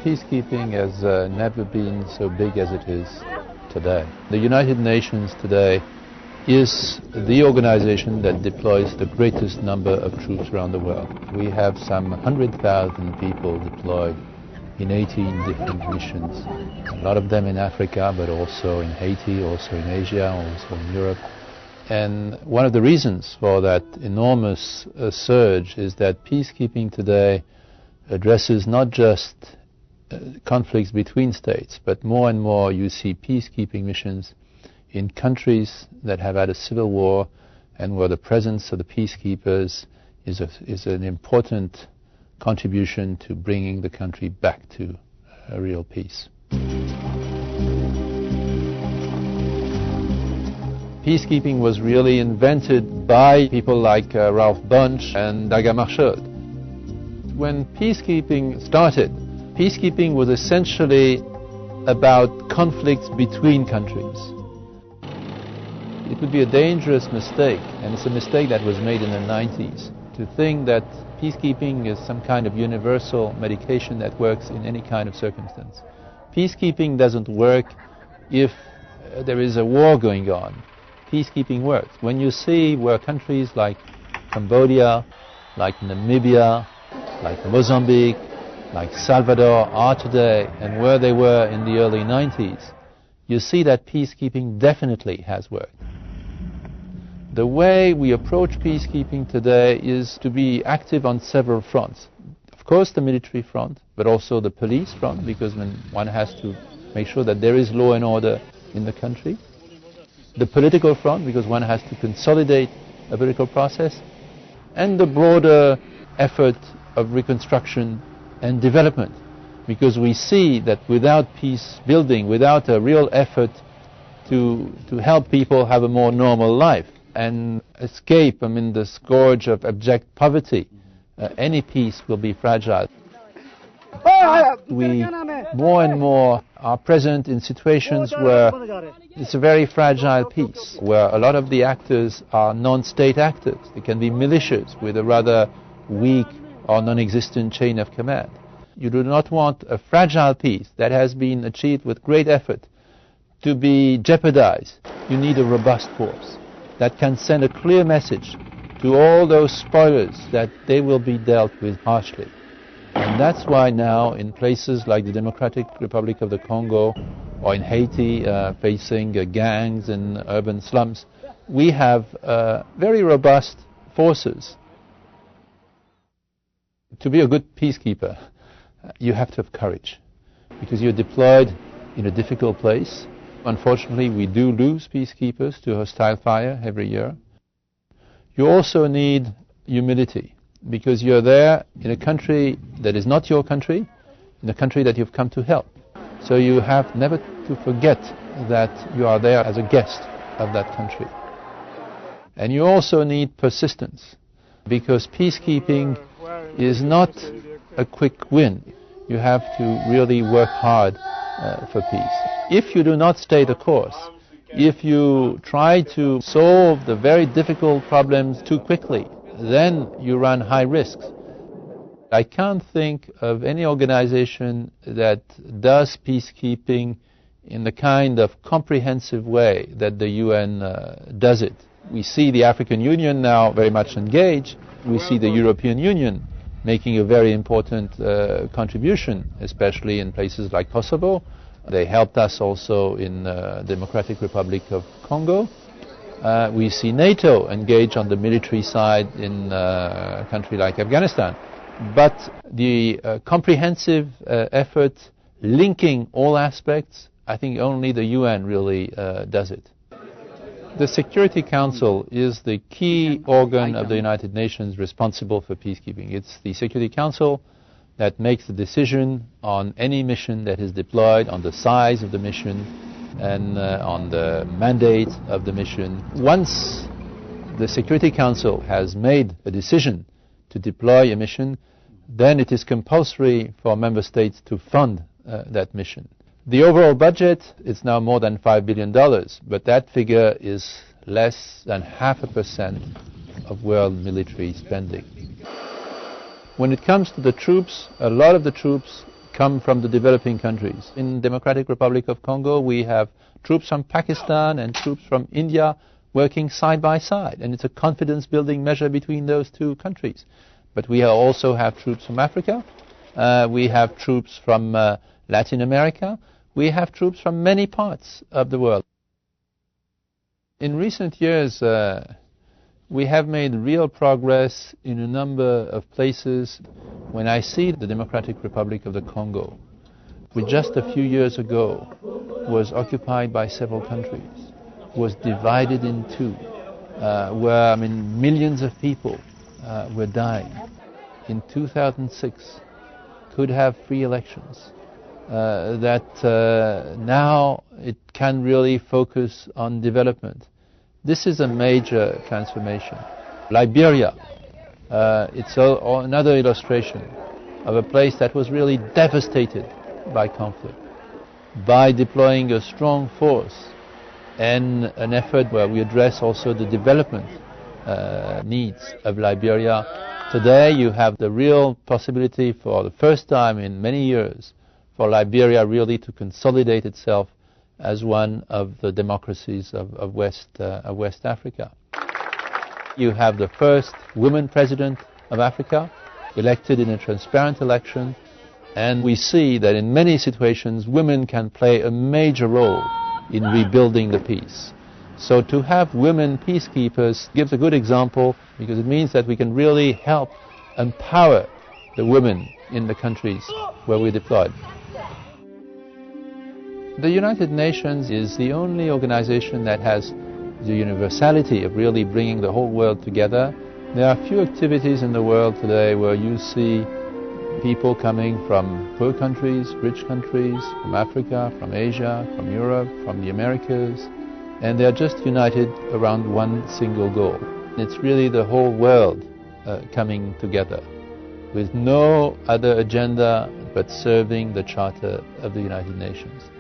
peacekeeping has never been so big as it is today. The United Nations today is the organization that deploys the greatest number of troops around the world. We have some 100,000 people deployed in 18 different missions, a lot of them in Africa, but also in Haiti, also in Asia, also in Europe. And one of the reasons for that enormous surge is that peacekeeping today addresses not just conflicts between states, but more and more you see peacekeeping missions in countries that have had a civil war and where the presence of the peacekeepers is an important contribution to bringing the country back to a real peace. Peacekeeping was really invented by people like Ralph Bunche and Daga Marchand. When peacekeeping started, peacekeeping was essentially about conflicts between countries. It would be a dangerous mistake, and it's a mistake that was made in the 90s, to think that peacekeeping is some kind of universal medication that works in any kind of circumstance. Peacekeeping doesn't work if there is a war going on. Peacekeeping works. When you see where countries like Cambodia, like Namibia, like Mozambique, like Salvador are today and where they were in the early 90s, you see that peacekeeping definitely has worked. The way we approach peacekeeping today is to be active on several fronts. Of course, the military front, but also the police front, because one has to make sure that there is law and order in the country. The political front, because one has to consolidate a political process. And the broader effort of reconstruction and development, because we see that without peace building, without a real effort to help people have a more normal life and escape the scourge of abject poverty, any peace will be fragile. We more and more are present in situations where it's a very fragile peace, where a lot of the actors are non-state actors. They can be militias with a rather weak or non-existent chain of command. You do not want a fragile peace that has been achieved with great effort to be jeopardized. You need a robust force that can send a clear message to all those spoilers that they will be dealt with harshly. And that's why now in places like the Democratic Republic of the Congo or in Haiti, facing gangs in urban slums, we have very robust forces. To be a good peacekeeper, you have to have courage, because you're deployed in a difficult place. Unfortunately, we do lose peacekeepers to hostile fire every year. You also need humility, because you're there in a country that is not your country, in a country that you've come to help. So you have never to forget that you are there as a guest of that country. And you also need persistence, because peacekeeping is not a quick win. You have to really work hard for peace. If you do not stay the course, if you try to solve the very difficult problems too quickly, then you run high risks. I can't think of any organization that does peacekeeping in the kind of comprehensive way that the UN does it. We see the African Union now very much engaged. We see the European Union making a very important contribution, especially in places like Kosovo. They helped us also in the Democratic Republic of Congo. We see NATO engage on the military side in a country like Afghanistan. But the comprehensive effort linking all aspects, I think only the UN really does it. The Security Council is the key organ of the United Nations responsible for peacekeeping. It's the Security Council that makes the decision on any mission that is deployed, on the size of the mission, and on the mandate of the mission. Once the Security Council has made a decision to deploy a mission, then it is compulsory for member states to fund that mission. The overall budget is now more than $5 billion, but that figure is less than 0.5% of world military spending. When it comes to the troops, a lot of the troops come from the developing countries. In Democratic Republic of Congo, we have troops from Pakistan and troops from India working side by side, and it's a confidence-building measure between those two countries. But we also have troops from Africa, we have troops from Latin America, we have troops from many parts of the world. In recent years, we have made real progress in a number of places. When I see the Democratic Republic of the Congo, which just a few years ago was occupied by several countries, was divided in two, where millions of people were dying. In 2006, could have free elections. That now it can really focus on development. This is a major transformation. Liberia, it's another illustration of a place that was really devastated by conflict. By deploying a strong force and an effort where we address also the development needs of Liberia, today you have the real possibility for the first time in many years for Liberia really to consolidate itself as one of the democracies of West Africa. You have the first woman president of Africa, elected in a transparent election, and we see that in many situations women can play a major role in rebuilding the peace. So to have women peacekeepers gives a good example, because it means that we can really help empower the women in the countries where we're deployed. The United Nations is the only organization that has the universality of really bringing the whole world together. There are few activities in the world today where you see people coming from poor countries, rich countries, from Africa, from Asia, from Europe, from the Americas, and they are just united around one single goal. It's really the whole world coming together with no other agenda but serving the Charter of the United Nations.